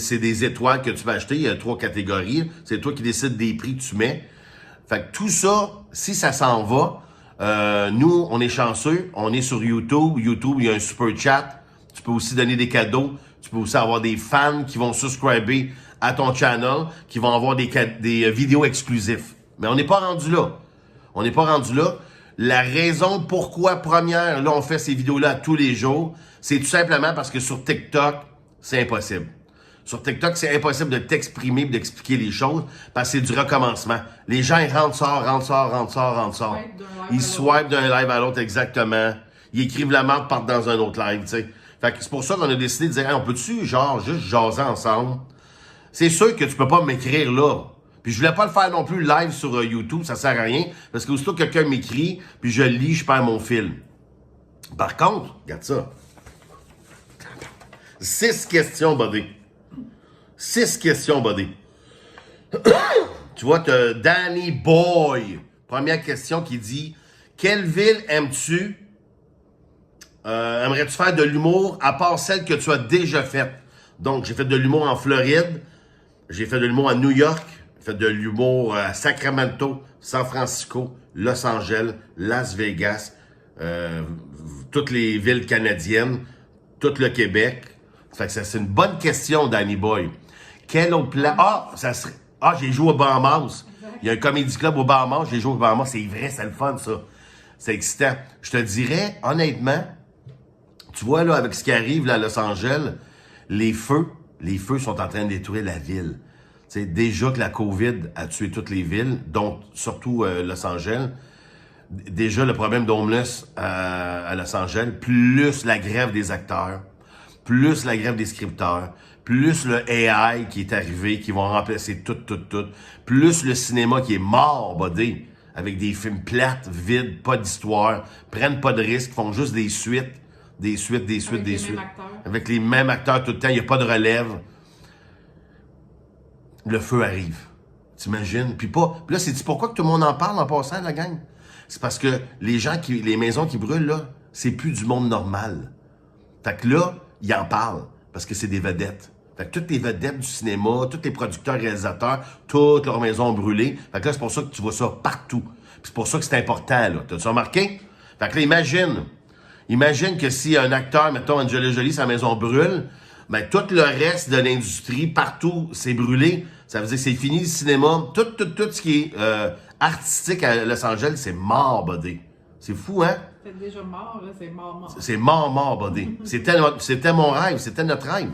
C'est des étoiles que tu vas acheter. Il y a 3 catégories. C'est toi qui décides des prix que tu mets. Fait que tout ça, si ça s'en va, nous, on est chanceux. On est sur YouTube. YouTube, il y a un super chat. Tu peux aussi donner des cadeaux. Tu peux aussi avoir des fans qui vont subscriber à ton channel, qui vont avoir des vidéos exclusives. Mais on n'est pas rendu là. On n'est pas rendu là. La raison pourquoi, première, là, on fait ces vidéos-là tous les jours, c'est tout simplement parce que sur TikTok, c'est impossible. Sur TikTok, c'est impossible de t'exprimer et d'expliquer les choses parce que c'est du recommencement. Les gens, ils rentrent, sortent. Ils swipent d'un live à l'autre, exactement. Ils écrivent la marque, partent dans un autre live, tu sais. Fait que c'est pour ça qu'on a décidé de dire, hey, on peut-tu, genre, juste jaser ensemble? C'est sûr que tu peux pas m'écrire là. Puis je voulais pas le faire non plus live sur YouTube, ça sert à rien. Parce que aussitôt que quelqu'un m'écrit, puis je lis, je perds mon fil. Par contre, regarde ça. 6 questions, buddy. 6 questions, buddy. Tu vois, t'as Danny Boy. Première question qui dit, quelle ville aimes-tu? Aimerais-tu faire de l'humour à part celle que tu as déjà faite? Donc, j'ai fait de l'humour en Floride. J'ai fait de l'humour à New York. J'ai fait de l'humour à Sacramento, San Francisco, Los Angeles, Las Vegas, toutes les villes canadiennes, tout le Québec. Fait que c'est une bonne question, Danny Boy. Quel autre plan? J'ai joué au Bahamas. Il y a un comédie club au Bahamas. J'ai joué au Bahamas. C'est vrai, c'est le fun, ça. C'est excitant. Je te dirais, honnêtement, tu vois, là, avec ce qui arrive là, à Los Angeles, les feux sont en train de détruire la ville. T'sais, déjà que la COVID a tué toutes les villes, dont surtout Los Angeles. Déjà, le problème d'homeless à Los Angeles, plus la grève des acteurs, plus la grève des scripteurs, plus le AI qui est arrivé, qui vont remplacer tout, plus le cinéma qui est mort, buddy, avec des films plates, vides, pas d'histoire, prennent pas de risques, font juste des suites. Avec les mêmes acteurs tout le temps, il n'y a pas de relève. Le feu arrive. T'imagines? Puis là, c'est pourquoi que tout le monde en parle en passant, la gang? C'est parce que les maisons qui brûlent, là, c'est plus du monde normal. Fait que là, ils en parlent. Parce que c'est des vedettes. Fait que toutes les vedettes du cinéma, tous les producteurs, réalisateurs, toutes leurs maisons ont brûlé. Fait que là, c'est pour ça que tu vois ça partout. Puis c'est pour ça que c'est important, là. T'as-tu remarqué? Fait que là, imagine que si un acteur, mettons Angelina Jolie, sa maison brûle, ben tout le reste de l'industrie, partout, c'est brûlé. Ça veut dire que c'est fini le cinéma. Tout ce qui est artistique à Los Angeles, c'est mort, buddy. C'est fou, hein? C'est déjà mort, là, c'est mort. C'est mort, buddy. C'était mon rêve, c'était notre rêve.